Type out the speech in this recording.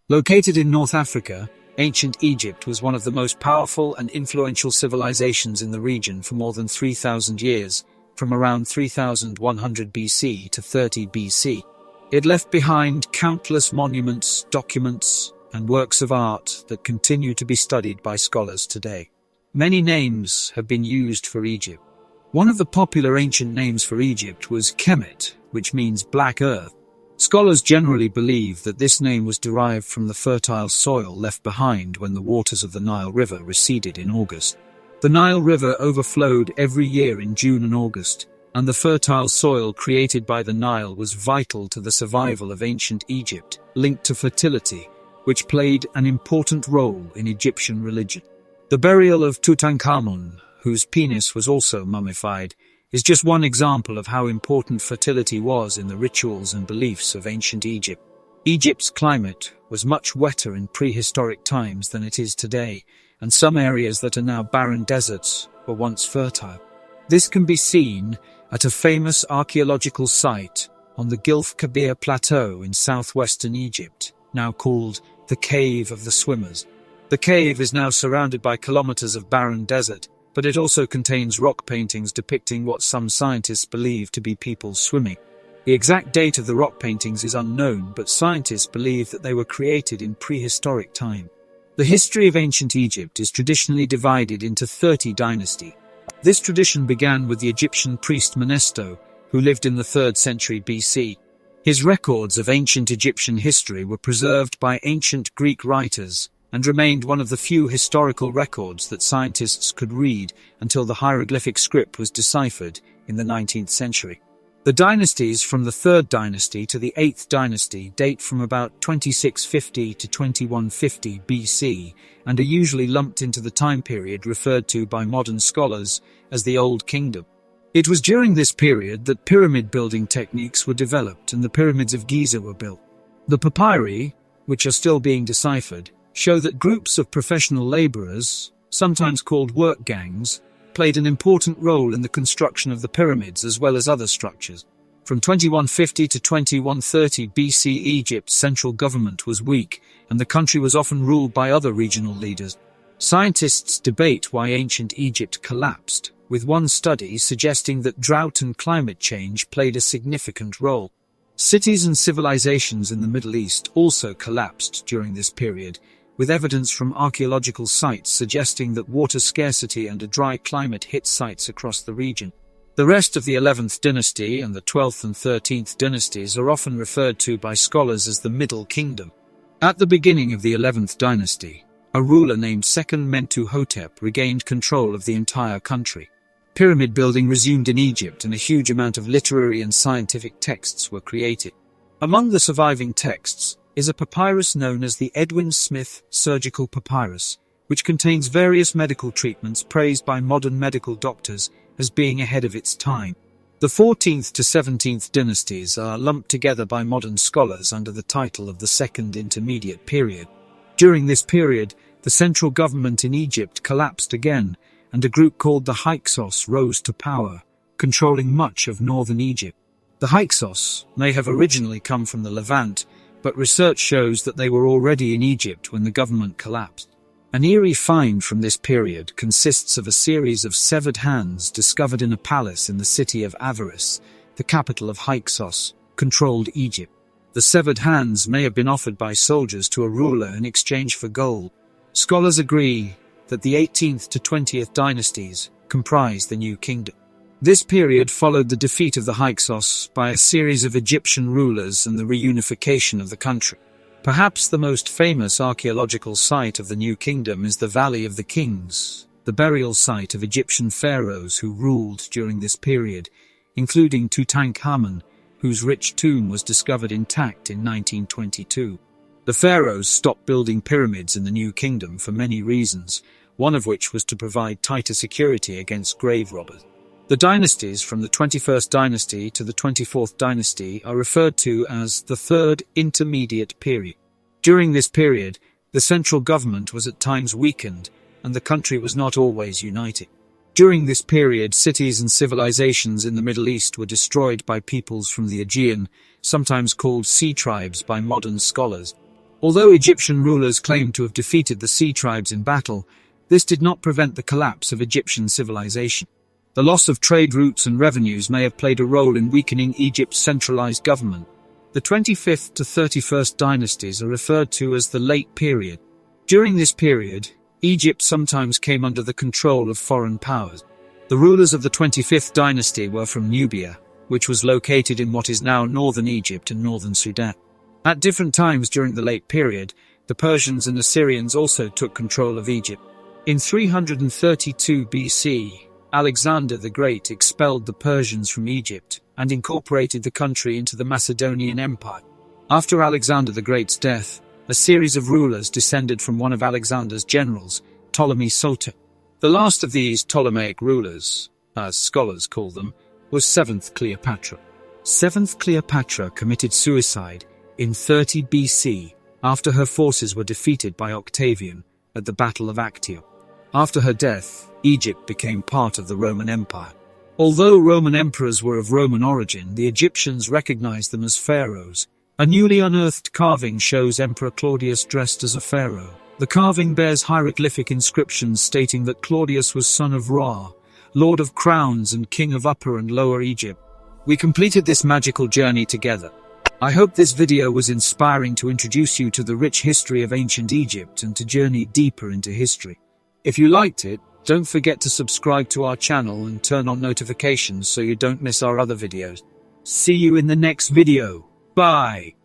Located in North Africa, ancient Egypt was one of the most powerful and influential civilizations in the region for more than 3,000 years, from around 3100 BC to 30 BC. It left behind countless monuments, documents, and works of art that continue to be studied by scholars today. Many names have been used for Egypt. One of the popular ancient names for Egypt was Kemet, which means black earth. Scholars generally believe that this name was derived from the fertile soil left behind when the waters of the Nile River receded in August. The Nile River overflowed every year in June and August, and the fertile soil created by the Nile was vital to the survival of ancient Egypt, linked to fertility, which played an important role in Egyptian religion. The burial of Tutankhamun, whose penis was also mummified, is just one example of how important fertility was in the rituals and beliefs of ancient Egypt. Egypt's climate was much wetter in prehistoric times than it is today, and some areas that are now barren deserts were once fertile. This can be seen at a famous archaeological site on the Gilf Kabir Plateau in southwestern Egypt, now called the Cave of the Swimmers. The cave is now surrounded by kilometers of barren desert, but it also contains rock paintings depicting what some scientists believe to be people swimming. The exact date of the rock paintings is unknown, but scientists believe that they were created in prehistoric time. The history of ancient Egypt is traditionally divided into 30 dynasties. This tradition began with the Egyptian priest Menesto, who lived in the 3rd century BC. His records of ancient Egyptian history were preserved by ancient Greek writers, and remained one of the few historical records that scientists could read until the hieroglyphic script was deciphered in the 19th century. The dynasties from the 3rd dynasty to the 8th dynasty date from about 2650 to 2150 BC and are usually lumped into the time period referred to by modern scholars as the Old Kingdom. It was during this period that pyramid building techniques were developed and the pyramids of Giza were built. The papyri, which are still being deciphered, show that groups of professional laborers, sometimes called work gangs, played an important role in the construction of the pyramids as well as other structures. From 2150 to 2130 BC, Egypt's central government was weak, and the country was often ruled by other regional leaders. Scientists debate why ancient Egypt collapsed, with one study suggesting that drought and climate change played a significant role. Cities and civilizations in the Middle East also collapsed during this period, with evidence from archaeological sites suggesting that water scarcity and a dry climate hit sites across the region. The rest of the 11th dynasty and the 12th and 13th dynasties are often referred to by scholars as the Middle Kingdom. At the beginning of the 11th dynasty, a ruler named Second Mentuhotep regained control of the entire country. Pyramid building resumed in Egypt and a huge amount of literary and scientific texts were created. Among the surviving texts is a papyrus known as the Edwin Smith Surgical Papyrus, which contains various medical treatments praised by modern medical doctors as being ahead of its time. The 14th to 17th dynasties are lumped together by modern scholars under the title of the Second Intermediate Period. During this period, the central government in Egypt collapsed again, and a group called the Hyksos rose to power, controlling much of northern Egypt. The Hyksos may have originally come from the Levant, but research shows that they were already in Egypt when the government collapsed. An eerie find from this period consists of a series of severed hands discovered in a palace in the city of Avaris, the capital of Hyksos-controlled Egypt. The severed hands may have been offered by soldiers to a ruler in exchange for gold. Scholars agree that the 18th to 20th dynasties comprise the New Kingdom. This period followed the defeat of the Hyksos by a series of Egyptian rulers and the reunification of the country. Perhaps the most famous archaeological site of the New Kingdom is the Valley of the Kings, the burial site of Egyptian pharaohs who ruled during this period, including Tutankhamun, whose rich tomb was discovered intact in 1922. The pharaohs stopped building pyramids in the New Kingdom for many reasons, one of which was to provide tighter security against grave robbers. The dynasties from the 21st dynasty to the 24th dynasty are referred to as the Third Intermediate Period. During this period, the central government was at times weakened, and the country was not always united. During this period, cities and civilizations in the Middle East were destroyed by peoples from the Aegean, sometimes called sea tribes by modern scholars. Although Egyptian rulers claimed to have defeated the sea tribes in battle, this did not prevent the collapse of Egyptian civilization. The loss of trade routes and revenues may have played a role in weakening Egypt's centralized government. The 25th to 31st dynasties are referred to as the Late Period. During this period, Egypt sometimes came under the control of foreign powers. The rulers of the 25th dynasty were from Nubia, which was located in what is now northern Egypt and northern Sudan. At different times during the Late Period, the Persians and Assyrians also took control of Egypt. In 332 BC, Alexander the Great expelled the Persians from Egypt and incorporated the country into the Macedonian Empire. After Alexander the Great's death, a series of rulers descended from one of Alexander's generals, Ptolemy Soter. The last of these Ptolemaic rulers, as scholars call them, was 7th Cleopatra. 7th Cleopatra committed suicide in 30 BC after her forces were defeated by Octavian at the Battle of Actium. After her death, Egypt became part of the Roman Empire. Although Roman emperors were of Roman origin, the Egyptians recognized them as pharaohs. A newly unearthed carving shows Emperor Claudius dressed as a pharaoh. The carving bears hieroglyphic inscriptions stating that Claudius was son of Ra, lord of crowns and king of Upper and Lower Egypt. We completed this magical journey together. I hope this video was inspiring to introduce you to the rich history of ancient Egypt and to journey deeper into history. If you liked it, don't forget to subscribe to our channel and turn on notifications so you don't miss our other videos. See you in the next video. Bye.